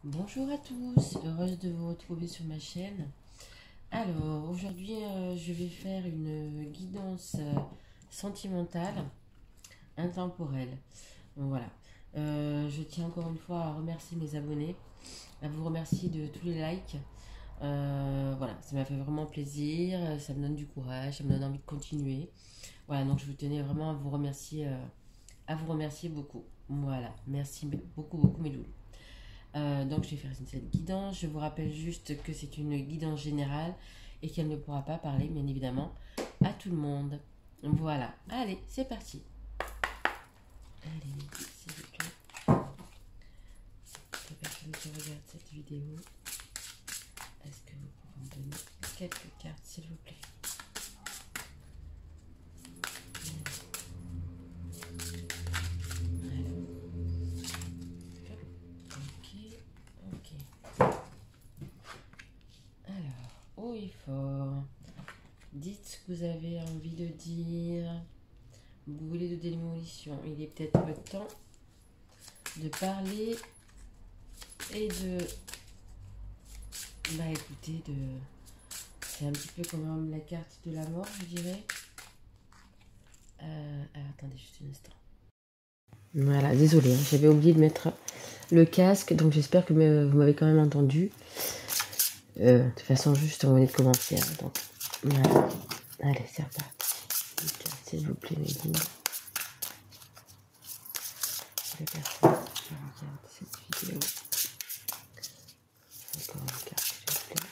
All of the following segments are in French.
Bonjour à tous, heureuse de vous retrouver sur ma chaîne. Alors, aujourd'hui, je vais faire une guidance sentimentale, intemporelle. Donc, voilà. Je tiens encore une fois à remercier mes abonnés, à vous remercier de tous les likes. Voilà, ça m'a fait vraiment plaisir, ça me donne du courage, ça me donne envie de continuer. Voilà, donc je vous tenais vraiment à vous remercier beaucoup. Voilà, merci beaucoup mes loulous. Donc je vais faire cette guidance. Je vous rappelle juste que c'est une guidance générale et qu'elle ne pourra pas parler, bien évidemment, à tout le monde. Voilà. Allez, c'est parti. Allez, s'il vous plaît. Les personnes qui regardent cette vidéo, est-ce que vous pouvez me donner quelques cartes, s'il vous plaît? Ok, ok. Alors, haut et fort. Dites ce que vous avez envie de dire. Vous voulez de démolition. Il est peut-être temps de parler et de... Bah écoutez, c'est un petit peu comme la carte de la mort, je dirais. Alors attendez juste un instant. Voilà, désolé, hein, j'avais oublié de mettre le casque, donc j'espère que vous m'avez quand même entendu. De toute façon, juste on venait de commencer. Hein, donc, voilà. Allez, c'est reparti. S'il vous plaît, mes guides. Les personnes qui regardent cette vidéo. Encore une carte, s'il vous plaît.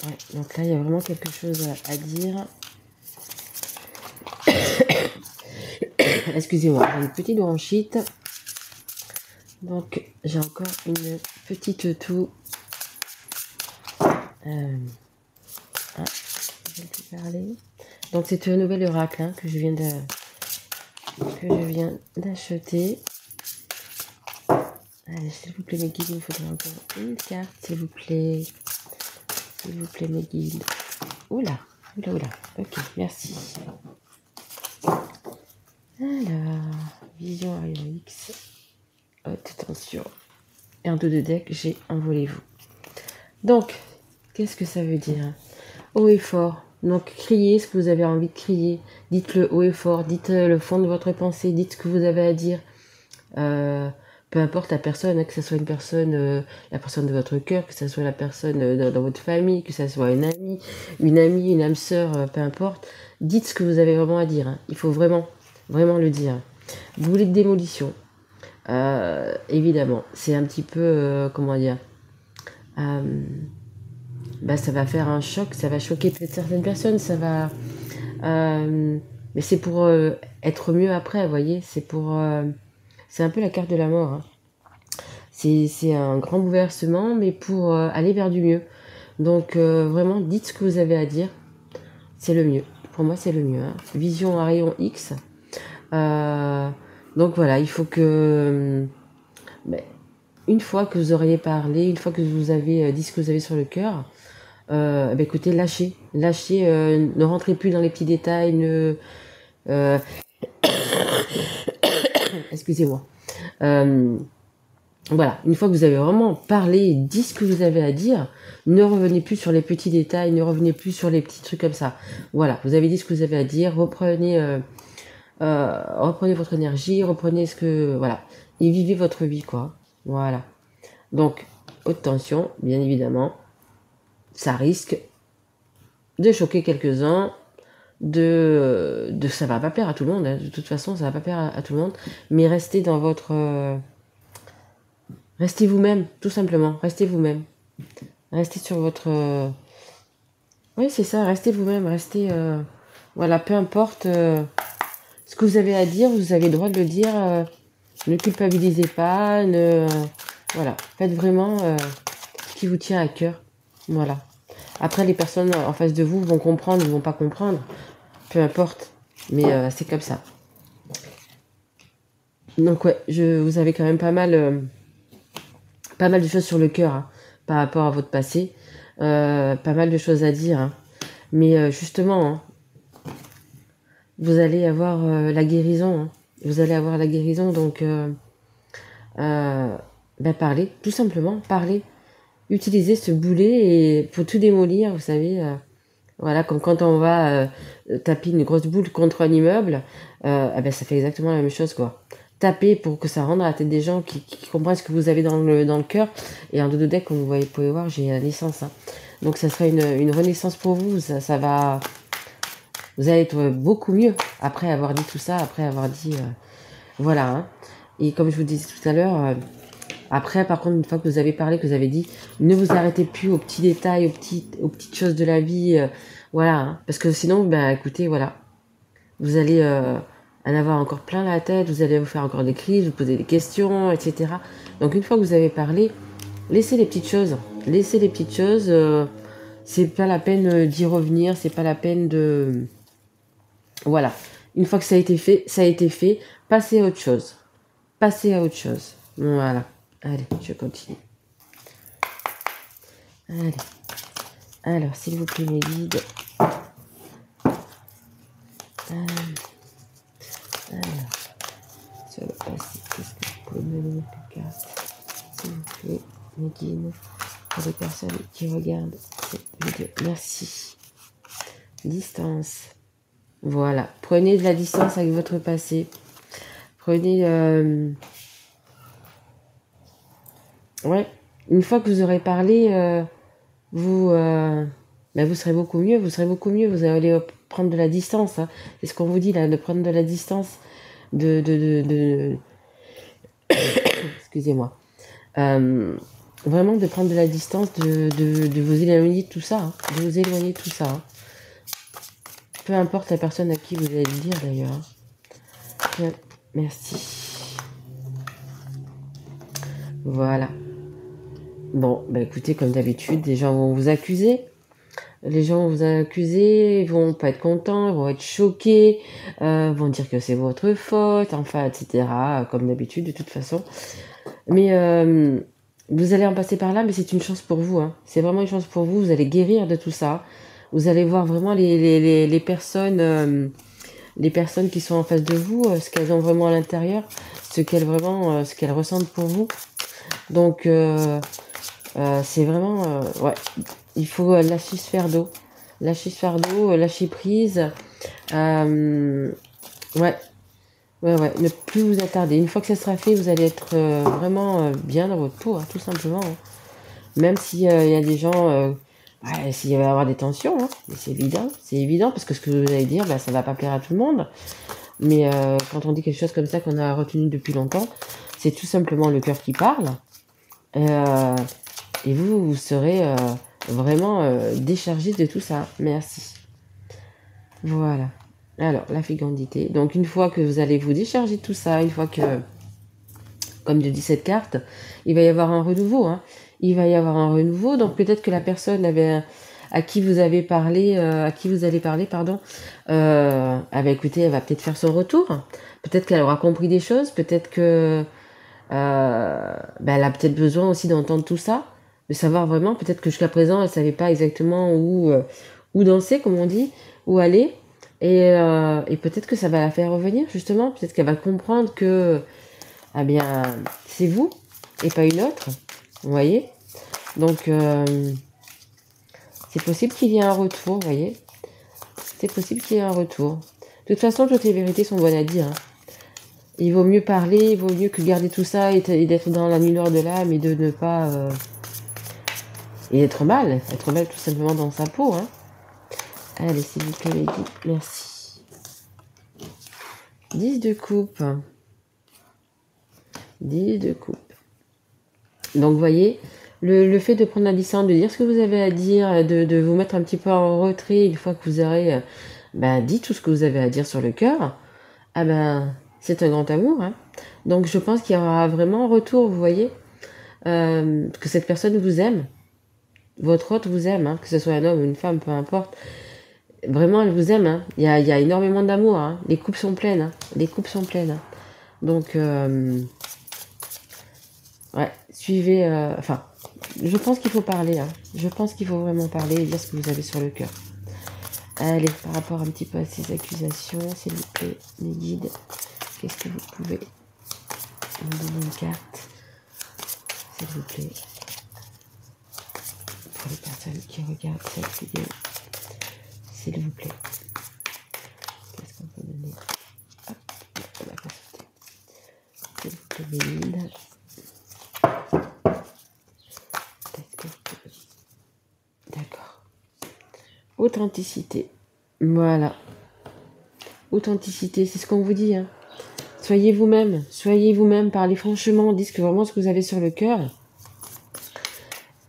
Ouais, donc là, il y a vraiment quelque chose à dire. Excusez-moi, j'ai une petite bronchite. Donc, j'ai encore une petite toux. Je vais te parler. Donc, c'est un nouvel oracle hein, que je viens d'acheter. Allez, s'il vous plaît, mes guides, il me faudrait encore une carte, s'il vous plaît. S'il vous plaît, mes guides. Oula. Ok, merci. Alors, Vision Arion X. Haute tension. Et en dos de deck, j'ai Envolez-vous. Donc, qu'est-ce que ça veut dire? Haut et fort. Donc, criez ce que vous avez envie de crier. Dites-le haut et fort. Dites le fond de votre pensée. Dites ce que vous avez à dire. Peu importe la personne, hein, que ce soit une personne, la personne de votre cœur, que ce soit la personne dans votre famille, que ce soit une amie, une âme sœur, peu importe. Dites ce que vous avez vraiment à dire. Hein. Il faut vraiment le dire. Vous voulez de démolition. Évidemment, c'est un petit peu, comment dire, bah, ça va faire un choc, ça va choquer peut-être certaines personnes, ça va... mais c'est pour être mieux après, vous voyez, c'est un peu la carte de la mort. Hein. C'est un grand bouleversement, mais pour aller vers du mieux. Donc vraiment, dites ce que vous avez à dire, c'est le mieux. Pour moi, c'est le mieux. Hein. Vision Arion X. Donc voilà, il faut que... une fois que vous auriez parlé, une fois que vous avez dit ce que vous avez sur le cœur, écoutez, lâchez, ne rentrez plus dans les petits détails, excusez-moi. Voilà, une fois que vous avez vraiment parlé, dit ce que vous avez à dire, ne revenez plus sur les petits détails, ne revenez plus sur les petits trucs comme ça. Voilà, vous avez dit ce que vous avez à dire, reprenez votre énergie, reprenez ce que... Voilà, et vivez votre vie, quoi. Voilà. Donc, haute tension, bien évidemment, ça risque de choquer quelques-uns, ça va pas plaire à tout le monde, hein. De toute façon, ça va pas plaire à tout le monde, mais restez dans votre... restez vous-même, tout simplement, restez vous-même. Restez sur votre... oui, c'est ça, restez vous-même, restez... voilà, peu importe ce que vous avez à dire, vous avez le droit de le dire, ne culpabilisez pas, voilà, faites vraiment ce qui vous tient à cœur, voilà. Après, les personnes en face de vous vont comprendre, ils vont pas comprendre, peu importe, mais c'est comme ça. Donc ouais, vous avez quand même pas mal de choses sur le cœur hein, par rapport à votre passé. pas mal de choses à dire, hein. Mais justement, hein, vous allez avoir la guérison, hein. Vous allez avoir la guérison, donc ben parlez, tout simplement, parlez. Utilisez ce boulet et pour tout démolir, vous savez, voilà, comme quand on va taper une grosse boule contre un immeuble, eh ben ça fait exactement la même chose, quoi. Tapez pour que ça rentre à la tête des gens qui comprennent ce que vous avez dans le cœur. Et en dodo deck, comme vous pouvez voir, j'ai la naissance, hein. Donc ça sera une renaissance pour vous, ça va... Vous allez être beaucoup mieux après avoir dit tout ça, après avoir dit... voilà, hein. Et comme je vous disais tout à l'heure, après, par contre, une fois que vous avez parlé, que vous avez dit, ne vous arrêtez plus aux petits détails, aux petites choses de la vie, voilà, hein. Parce que sinon, ben écoutez, voilà, vous allez en avoir encore plein la tête, vous allez vous faire encore des crises, vous poser des questions, etc. Donc une fois que vous avez parlé, laissez les petites choses, c'est pas la peine d'y revenir, c'est pas la peine de... Voilà, une fois que ça a été fait, passez à autre chose. Passez à autre chose. Voilà. Allez, je continue. Allez. Alors, s'il vous plaît, mes guides. Alors, sur le passé, qu'est-ce que vous pouvez me donner plus carte, s'il vous plaît, mes guides, pour les personnes qui regardent cette vidéo. Merci. Distance. Voilà. Prenez de la distance avec votre passé. Prenez... Ouais. Une fois que vous aurez parlé, vous serez beaucoup mieux. Vous allez prendre de la distance, hein. C'est ce qu'on vous dit là, de prendre de la distance, excusez-moi. Vraiment de prendre de la distance, de vous éloigner de tout ça, hein. De vous éloigner de tout ça, hein. Peu importe la personne à qui vous allez le dire d'ailleurs, hein. Merci. Voilà. Bon, bah écoutez, comme d'habitude, les gens vont vous accuser. Les gens vont vous accuser, ils vont pas être contents, ils vont être choqués, vont dire que c'est votre faute, enfin, etc. Comme d'habitude, de toute façon. Mais vous allez en passer par là, mais c'est une chance pour vous, hein. C'est vraiment une chance pour vous, vous allez guérir de tout ça. Vous allez voir vraiment les personnes qui sont en face de vous, ce qu'elles ont vraiment à l'intérieur, ce qu'elles ressentent pour vous. Donc, c'est vraiment... ouais, il faut lâcher ce fardeau. Lâcher prise. Ouais, ne plus vous attarder. Une fois que ça sera fait, vous allez être vraiment bien dans votre peau, hein, tout simplement, hein. Même s'il y a des gens... s'il va y avoir des tensions, hein, c'est évident, parce que ce que vous allez dire, ça va pas plaire à tout le monde. Mais quand on dit quelque chose comme ça qu'on a retenu depuis longtemps, c'est tout simplement le cœur qui parle. Et vous serez vraiment déchargé de tout ça. Merci. Voilà. Alors, la fécondité. Donc, une fois que vous allez vous décharger de tout ça, une fois que, comme je dis cette carte, il va y avoir un renouveau, hein. Il va y avoir un renouveau. Donc, peut-être que la personne à qui vous allez parler, pardon, écoutez, elle va peut-être faire son retour. Peut-être qu'elle aura compris des choses. Peut-être que elle a peut-être besoin aussi d'entendre tout ça, de savoir vraiment. Peut-être que jusqu'à présent, elle ne savait pas exactement où danser, comme on dit, où aller. Et peut-être que ça va la faire revenir, justement. Peut-être qu'elle va comprendre que c'est vous et pas une autre. Vous voyez? Donc, c'est possible qu'il y ait un retour, vous voyez? C'est possible qu'il y ait un retour. De toute façon, toutes les vérités sont bonnes à dire, hein. Il vaut mieux parler, il vaut mieux que garder tout ça et d'être dans la lueur de l'âme et de ne pas... et être mal tout simplement dans sa peau, hein. Allez, s'il vous plaît, les guides, merci. 10 de coupe. 10 de coupe. Donc, vous voyez, le fait de prendre la distance, de dire ce que vous avez à dire, de vous mettre un petit peu en retrait une fois que vous aurez dit tout ce que vous avez à dire sur le cœur, c'est un grand amour, hein. Donc, je pense qu'il y aura vraiment un retour, vous voyez, que cette personne vous aime. Votre hôte vous aime, hein, que ce soit un homme ou une femme, peu importe. Vraiment, elle vous aime, hein. Il y a énormément d'amour, hein. Les coupes sont pleines, hein. Hein. Donc, ouais, suivez... je pense qu'il faut parler. Hein. Je pense qu'il faut vraiment parler et dire ce que vous avez sur le cœur. Allez, par rapport un petit peu à ces accusations, s'il vous plaît, mes guides, qu'est-ce que vous pouvez me donner une carte, s'il vous plaît, pour les personnes qui regardent cette vidéo, s'il vous plaît. Qu'est-ce qu'on peut donner? Hop, on va pas sauter. S'il vous plaît, mes guides. D'accord. Authenticité. Voilà. Authenticité, c'est ce qu'on vous dit. Hein. Soyez vous-même, parlez franchement, dites vraiment ce que vous avez sur le cœur.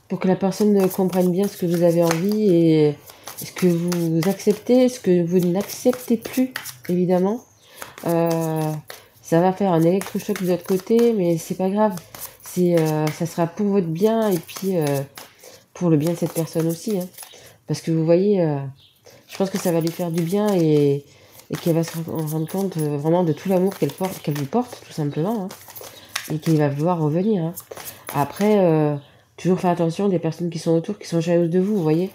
Pour que la personne comprenne bien ce que vous avez envie et ce que vous acceptez, ce que vous n'acceptez plus, évidemment. Ça va faire un électrochoc de l'autre côté, mais c'est pas grave. Ça sera pour votre bien et puis pour le bien de cette personne aussi. Hein. Parce que vous voyez, je pense que ça va lui faire du bien et qu'elle va se rendre compte vraiment de tout l'amour qu'elle vous porte, tout simplement. Hein. Et qu'il va vouloir revenir. Hein. Après, toujours faire attention des personnes qui sont autour, qui sont jalouses de vous, vous voyez.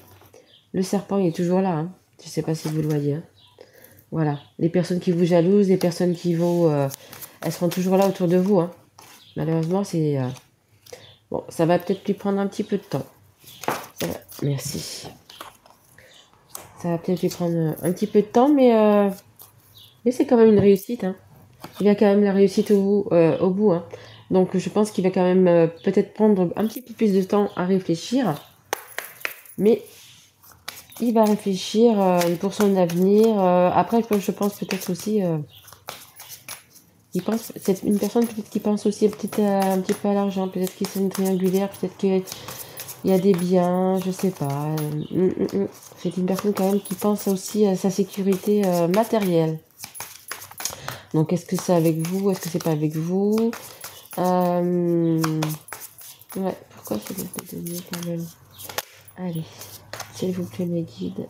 Le serpent, il est toujours là. Hein. Je ne sais pas si vous le voyez. Hein. Voilà. Les personnes qui vous jalousent, les personnes qui vous... elles seront toujours là autour de vous. Hein. Malheureusement, c'est... Bon, ça va peut-être lui prendre un petit peu de temps. Ça va. Merci. Ça va peut-être lui prendre un petit peu de temps, mais c'est quand même une réussite. Hein. Il y a quand même la réussite au bout. Hein. Donc, je pense qu'il va quand même peut-être prendre un petit peu plus de temps à réfléchir. Mais il va réfléchir pour son avenir. Après, je pense peut-être aussi... c'est une personne peut-être qui pense aussi peut-être un petit peu à l'argent. Peut-être qu'il est une triangulaire. Peut-être qu'il y a des biens. Je sais pas. C'est une personne quand même qui pense aussi à sa sécurité matérielle. Donc, est-ce que c'est avec vous? Est-ce que c'est pas avec vous? Ouais, pourquoi je vais pas donner quand même? Allez, s'il vous plaît, mes guides,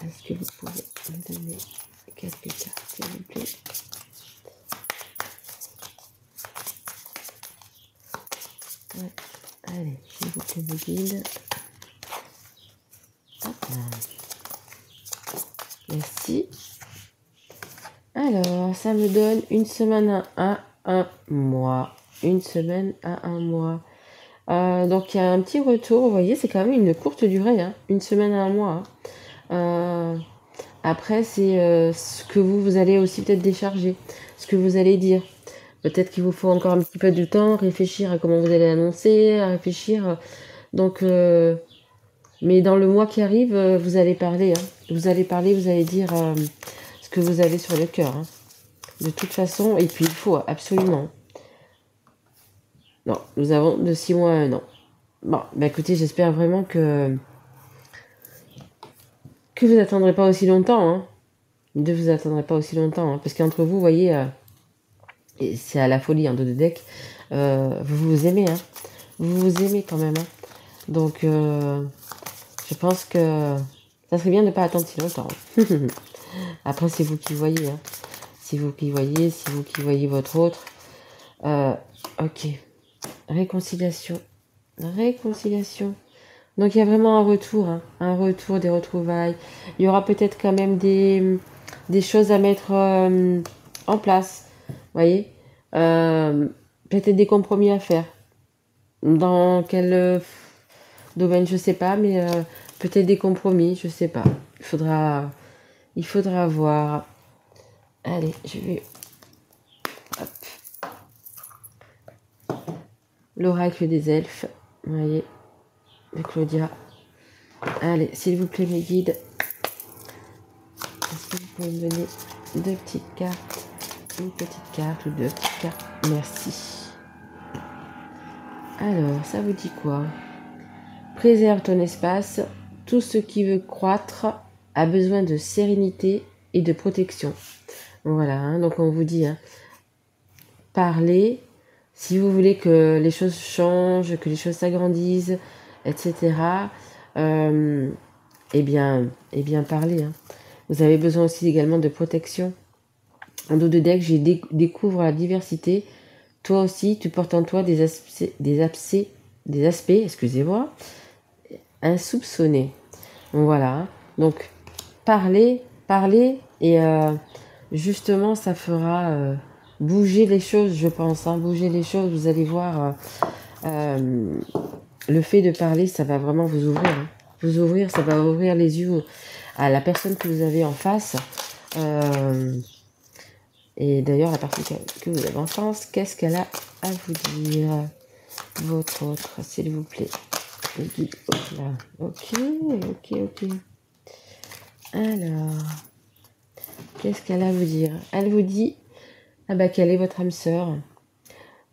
est-ce que vous pouvez me donner quelques cartes, s'il vous plaît? Ouais, allez, s'il vous plaît, mes guides. Hop là. Merci. Alors, ça me donne une semaine à un mois. Une semaine à un mois. Donc, il y a un petit retour. Vous voyez, c'est quand même une courte durée. Hein, une semaine à un mois. Hein. Après, c'est ce que vous allez aussi peut-être décharger. Ce que vous allez dire. Peut-être qu'il vous faut encore un petit peu de temps. Réfléchir à comment vous allez annoncer. À réfléchir. Donc, mais dans le mois qui arrive, vous allez parler. Hein. Vous allez parler, vous allez dire ce que vous avez sur le cœur. Hein. De toute façon, et puis il faut absolument. Non, nous avons de 6 mois à 1 an. Bon, bah écoutez, j'espère vraiment que vous n'attendrez pas aussi longtemps. Hein. Ne vous attendrez pas aussi longtemps. Hein, parce qu'entre vous, vous voyez, et c'est à la folie en dos de deck, vous vous aimez. Hein. Vous vous aimez quand même. Hein. Donc, je pense que ça serait bien de ne pas attendre si longtemps. Après, c'est vous qui voyez. Hein. C'est vous qui voyez votre autre. Ok. Réconciliation. Donc, il y a vraiment un retour. Hein. Un retour, des retrouvailles. Il y aura peut-être quand même des choses à mettre en place. Vous voyez, peut-être des compromis à faire. Dans quel domaine, je sais pas, mais peut-être des compromis, je sais pas. Il faudra voir. Allez, je vais... Hop. L'oracle des elfes, vous voyez, de Claudia. Allez, s'il vous plaît, mes guides, est-ce que vous pouvez me donner deux petites cartes? Une petite carte ou deux petites cartes? Merci. Alors, ça vous dit quoi? Préserve ton espace. Tout ce qui veut croître a besoin de sérénité et de protection. Voilà, hein, donc on vous dit, hein, parlez. Si vous voulez que les choses changent, que les choses s'agrandissent, etc., eh bien parlez. Hein. Vous avez besoin aussi également de protection. En dos de deck, découvre la diversité. Toi aussi, tu portes en toi des des aspects, excusez-moi, insoupçonnés. Voilà. Donc, parlez, parlez, et justement, ça fera bouger les choses, je pense. Hein, bouger les choses, vous allez voir. Le fait de parler, ça va vraiment vous ouvrir. Hein. Vous ouvrir, ça va ouvrir les yeux à la personne que vous avez en face. Et d'ailleurs, la personne que vous avez en face, qu'est-ce qu'elle a à vous dire? Votre autre, s'il vous plaît. Là. Ok, ok, ok. Alors, qu'est-ce qu'elle a à vous dire? Elle vous dit, ah bah, quelle est votre âme sœur?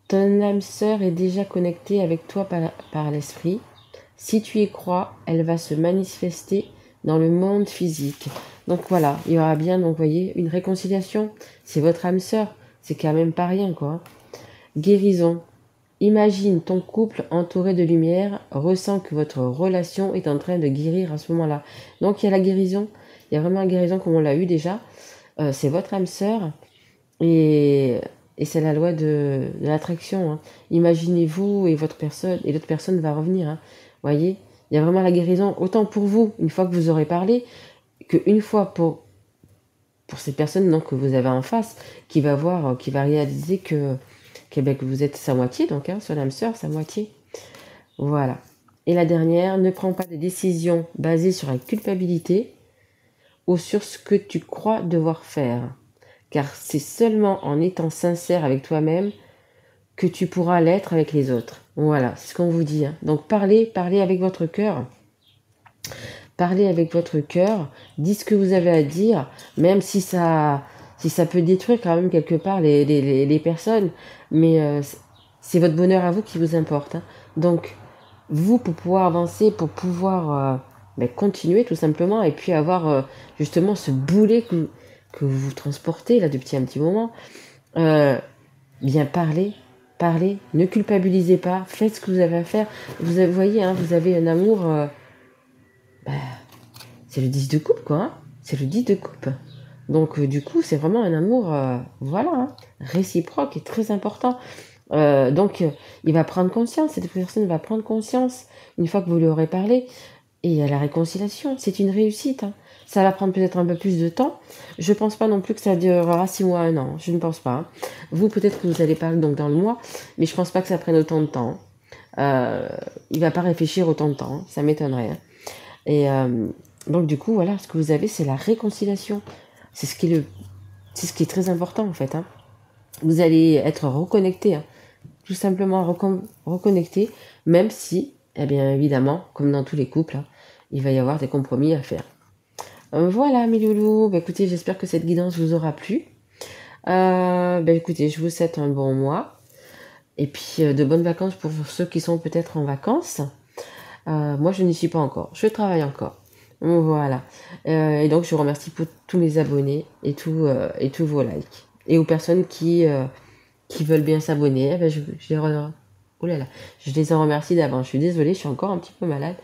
Ton âme sœur est déjà connectée avec toi par l'esprit. Si tu y crois, elle va se manifester dans le monde physique. Donc voilà, il y aura bien, donc voyez, une réconciliation. C'est votre âme sœur, c'est quand même pas rien, quoi. Guérison. Imagine ton couple entouré de lumière, ressens que votre relation est en train de guérir à ce moment-là. Donc il y a la guérison, il y a vraiment la guérison comme on l'a eu déjà. C'est votre âme sœur et c'est la loi de l'attraction. Hein. Imaginez-vous et votre personne et l'autre personne va revenir. Hein. Voyez, il y a vraiment la guérison autant pour vous une fois que vous aurez parlé qu'une fois pour ces personnes donc, que vous avez en face qui va voir, qui va réaliser que vous êtes sa moitié, donc hein, son âme sœur, sa moitié. Voilà. Et la dernière, ne prends pas des décisions basées sur la culpabilité ou sur ce que tu crois devoir faire. Car c'est seulement en étant sincère avec toi-même que tu pourras l'être avec les autres. Voilà, c'est ce qu'on vous dit. Hein. Donc parlez avec votre cœur. Parlez avec votre cœur, dites ce que vous avez à dire, même si ça peut détruire quand même quelque part les personnes, mais c'est votre bonheur à vous qui vous importe. Hein. Donc, vous, pour pouvoir avancer, pour pouvoir continuer tout simplement, et puis avoir justement ce boulet que vous transportez là depuis un petit moment, bien parlez, ne culpabilisez pas, faites ce que vous avez à faire. Vous voyez, hein, vous avez un amour... c'est le 10 de coupe, quoi. Hein. C'est le 10 de coupe. Donc, du coup, c'est vraiment un amour, voilà, hein, réciproque et très important. Donc, il va prendre conscience, cette personne va prendre conscience une fois que vous lui aurez parlé. Et il y a la réconciliation, c'est une réussite. Hein. Ça va prendre peut-être un peu plus de temps. Je ne pense pas non plus que ça durera 6 mois, 1 an. Je ne pense pas. Hein. Vous, peut-être que vous allez parler donc dans le mois, mais je ne pense pas que ça prenne autant de temps. Il ne va pas réfléchir autant de temps. Ça m'étonnerait. Hein. Et donc, du coup, voilà, ce que vous avez, c'est la réconciliation. C'est ce qui est très important, en fait. Hein. Vous allez être reconnecté, hein. Tout simplement reconnecté, même si, eh bien, évidemment, comme dans tous les couples, hein, il va y avoir des compromis à faire. Voilà, mes loulous. Bah, écoutez, j'espère que cette guidance vous aura plu. Écoutez, je vous souhaite un bon mois. Et puis, de bonnes vacances pour ceux qui sont peut-être en vacances. Moi, je n'y suis pas encore. Je travaille encore. Voilà. Et donc, je vous remercie pour tous mes abonnés et tous vos likes. Et aux personnes qui veulent bien s'abonner, je les en remercie d'avance. Je suis désolée, je suis encore un petit peu malade.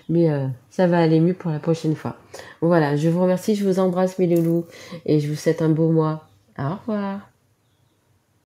Mais ça va aller mieux pour la prochaine fois. Voilà, je vous remercie, je vous embrasse mes loulous. Et je vous souhaite un beau mois. Au revoir.